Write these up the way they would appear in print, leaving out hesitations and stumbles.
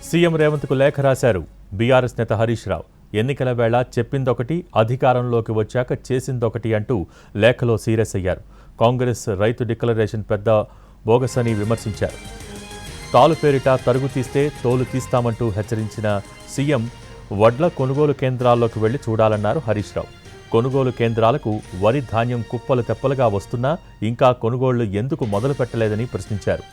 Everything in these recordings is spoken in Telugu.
సీఎం రేవంత్కు లేఖ రాశారు బీఆర్ఎస్ నేత హరీష్ రావు. ఎన్నికల వేళ చెప్పిందొకటి, అధికారంలోకి వచ్చాక చేసిందొకటి అంటూ లేఖలో సీరియస్ అయ్యారు. కాంగ్రెస్ రైతు డిక్లరేషన్ పెద్ద బోగసని విమర్శించారు. తాలు పేరిట తరుగు తీస్తే తోలు తీస్తామంటూ హెచ్చరించిన సీఎం వడ్ల కొనుగోలు కేంద్రాల్లోకి వెళ్లి చూడాలన్నారు హరీష్ రావు. కొనుగోలు కేంద్రాలకు వరి ధాన్యం కుప్పలు తెప్పలుగా వస్తున్నా ఇంకా కొనుగోళ్లు ఎందుకు మొదలు పెట్టలేదని ప్రశ్నించారు.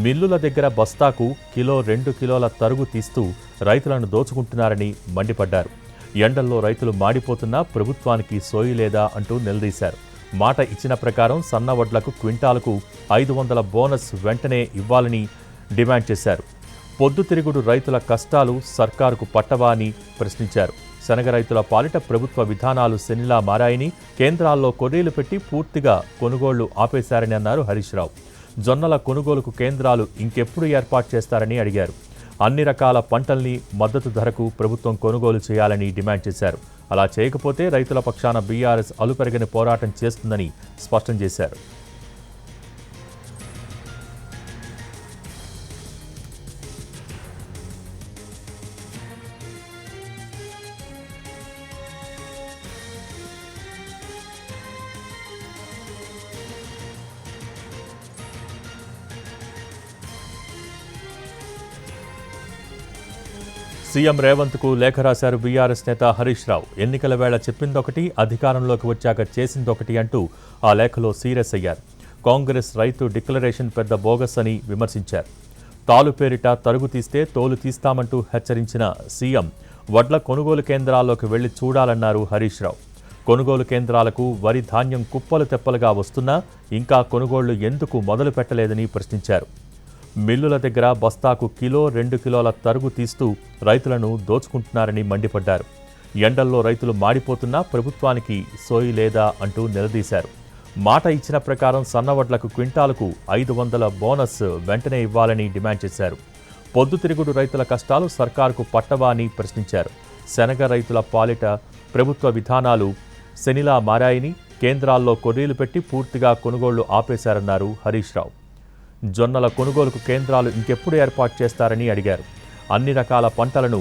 మిల్లుల దగ్గర బస్తాకు కిలో 2 కిలోల తరుగు తీస్తూ రైతులను దోచుకుంటున్నారని మండిపడ్డారు. ఎండల్లో రైతులు మాడిపోతున్నా ప్రభుత్వానికి సోయి లేదా అంటూ నిలదీశారు. మాట ఇచ్చిన ప్రకారం సన్నవడ్లకు క్వింటాలకు 500 బోనస్ వెంటనే ఇవ్వాలని డిమాండ్ చేశారు. పొద్దుతిరుగుడు రైతుల కష్టాలు సర్కారుకు పట్టవా అని ప్రశ్నించారు. శనగ రైతుల పాలిట ప్రభుత్వ విధానాలు శనిలా మారాయని, కేంద్రాల్లో కొర్రీలు పెట్టి పూర్తిగా కొనుగోళ్లు ఆపేశారని అన్నారు హరీష్ రావు. జొన్నల కొనుగోలుకు కేంద్రాలు ఇంకెప్పుడు ఏర్పాటు చేస్తారని అడిగారు. అన్ని రకాల పంటల్ని మద్దతు ధరకు ప్రభుత్వం కొనుగోలు చేయాలని డిమాండ్ చేశారు. అలా చేయకపోతే రైతుల పక్షాన బీఆర్ఎస్ అలుపెరగని పోరాటం చేస్తుందని స్పష్టం చేశారు. సీఎం రేవంత్కు లేఖ రాశారు బీఆర్ఎస్ నేత హరీష్ రావు. ఎన్నికల వేళ చెప్పిందొకటి, అధికారంలోకి వచ్చాక చేసిందొకటి అంటూ ఆ లేఖలో సీరియస్ అయ్యారు. కాంగ్రెస్ రైతు డిక్లరేషన్ పెద్ద బోగస్ అని విమర్శించారు. తాలు పేరిట తరుగు తీస్తే తోలు తీస్తామంటూ హెచ్చరించిన సీఎం వడ్ల కొనుగోలు కేంద్రాల్లోకి వెళ్లి చూడాలన్నారు హరీష్ రావు. కొనుగోలు కేంద్రాలకు వరి ధాన్యం కుప్పలు తెప్పలుగా వస్తున్నా ఇంకా కొనుగోళ్లు ఎందుకు మొదలు పెట్టలేదని ప్రశ్నించారు. మిల్లుల దగ్గర బస్తాకు కిలో 2 కిలోల తరుగు తీస్తూ రైతులను దోచుకుంటున్నారని మండిపడ్డారు. ఎండల్లో రైతులు మాడిపోతున్నా ప్రభుత్వానికి సోయి లేదా అంటూ నిలదీశారు. మాట ఇచ్చిన ప్రకారం సన్నవడ్లకు క్వింటాలకు 500 బోనస్ వెంటనే ఇవ్వాలని డిమాండ్ చేశారు. పొద్దుతిరుగుడు రైతుల కష్టాలు సర్కారుకు పట్టవా అని ప్రశ్నించారు. శనగ రైతుల పాలిట ప్రభుత్వ విధానాలు శనిలా మారాయని, కేంద్రాల్లో కొర్రీలు పెట్టి పూర్తిగా కొనుగోళ్లు ఆపేశారన్నారు హరీష్ రావు. జొన్నల కొనుగోలుకు కేంద్రాలు ఇంకెప్పుడు ఏర్పాటు చేస్తారని అడిగారు. అన్ని రకాల పంటలను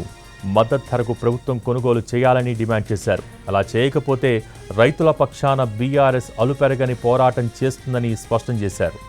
మద్దతు ధరకు ప్రభుత్వం కొనుగోలు చేయాలని డిమాండ్ చేశారు. అలా చేయకపోతే రైతుల పక్షాన బీఆర్ఎస్ అలుపెరగని పోరాటం చేస్తుందని స్పష్టం చేశారు.